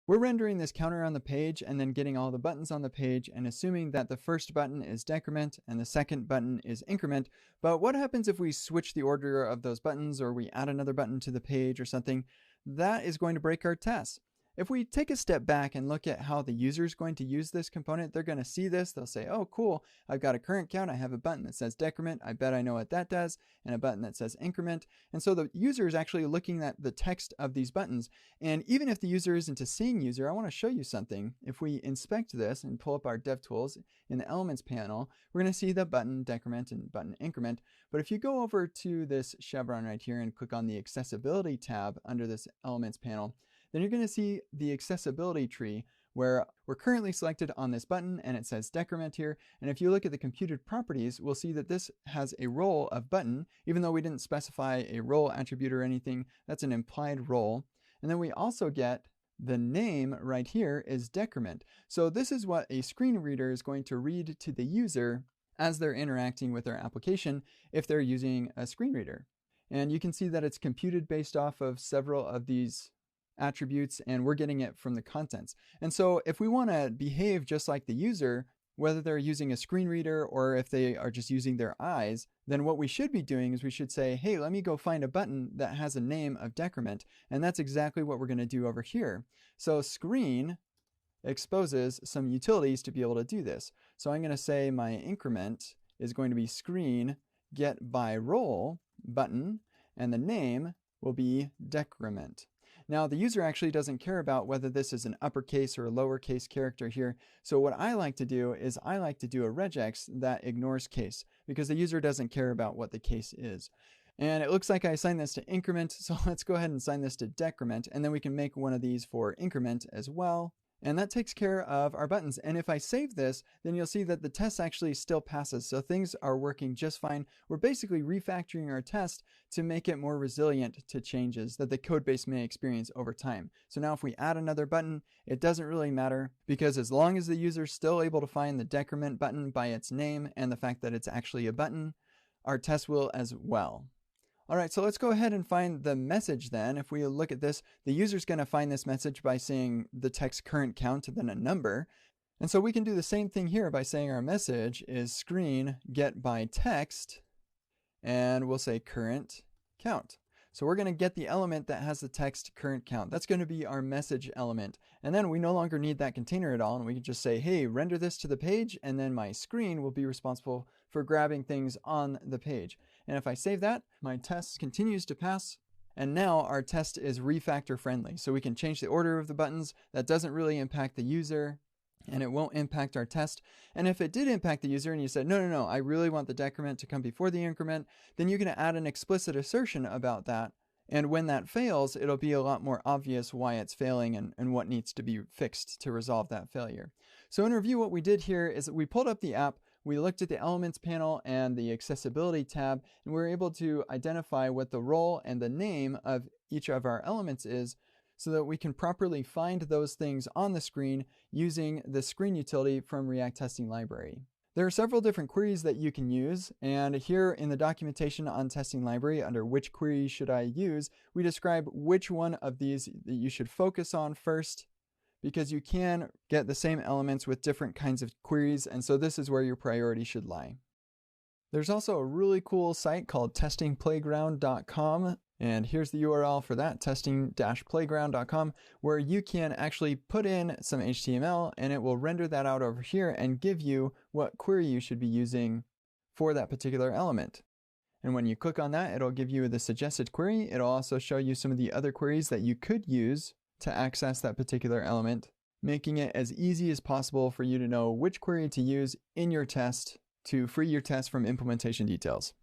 We're rendering this counter on the page and then getting all the buttons on the page and assuming that the first button is decrement and the second button is increment. But what happens if we switch the order of those buttons, or we add another button to the page or something? That is going to break our test. If we take a step back and look at how the user is going to use this component, they're going to see this. They'll say, oh, cool, I've got a current count. I have a button that says decrement. I bet I know what that does. And a button that says increment. And so the user is actually looking at the text of these buttons. And even if the user isn't a seeing user, I want to show you something. If we inspect this and pull up our DevTools in the Elements panel, we're going to see the button decrement and button increment. But if you go over to this chevron right here and click on the Accessibility tab under this Elements panel, then you're going to see the accessibility tree where we're currently selected on this button and it says decrement here. And if you look at the computed properties, we'll see that this has a role of button, even though we didn't specify a role attribute or anything. That's an implied role. And then we also get the name right here is decrement. So this is what a screen reader is going to read to the user as they're interacting with their application if they're using a screen reader. And you can see that it's computed based off of several of these attributes, and we're getting it from the contents. And so if we want to behave just like the user, whether they're using a screen reader or if they are just using their eyes, then what we should be doing is we should say, hey, let me go find a button that has a name of decrement. And that's exactly what we're going to do over here. So screen exposes some utilities to be able to do this. So I'm going to say my increment is going to be screen get by role button, and the name will be decrement. Now the user actually doesn't care about whether this is an uppercase or a lowercase character here. So what I like to do is I like to do a regex that ignores case, because the user doesn't care about what the case is. And it looks like I assigned this to increment, so let's go ahead and assign this to decrement, and then we can make one of these for increment as well. And that takes care of our buttons. And if I save this, then you'll see that the test actually still passes. So things are working just fine. We're basically refactoring our test to make it more resilient to changes that the code base may experience over time. So now if we add another button, it doesn't really matter, because as long as the user is still able to find the decrement button by its name and the fact that it's actually a button, our test will as well. All right, so let's go ahead and find the message then. If we look at this, the user's going to find this message by saying the text current count and then a number. And so we can do the same thing here by saying our message is screen get by text, and we'll say current count. So we're going to get the element that has the text current count. That's going to be our message element. And then we no longer need that container at all, and we can just say, hey, render this to the page, and then my screen will be responsible for grabbing things on the page. And if I save that, my test continues to pass. And now our test is refactor friendly. So we can change the order of the buttons. That doesn't really impact the user, and it won't impact our test. And if it did impact the user and you said, no, I really want the decrement to come before the increment, then you're going to add an explicit assertion about that. And when that fails, it'll be a lot more obvious why it's failing and what needs to be fixed to resolve that failure. So in review, what we did here is that we pulled up the app, we looked at the Elements panel and the Accessibility tab, and we were able to identify what the role and the name of each of our elements is, so that we can properly find those things on the screen using the screen utility from React Testing Library. There are several different queries that you can use, and here in the documentation on Testing Library under which query should I use, we describe which one of these that you should focus on first, because you can get the same elements with different kinds of queries, and so this is where your priority should lie. There's also a really cool site called testingplayground.com, and here's the URL for that, testing-playground.com, where you can actually put in some HTML and it will render that out over here and give you what query you should be using for that particular element. And when you click on that, it'll give you the suggested query. It'll also show you some of the other queries that you could use to access that particular element, making it as easy as possible for you to know which query to use in your test to free your test from implementation details.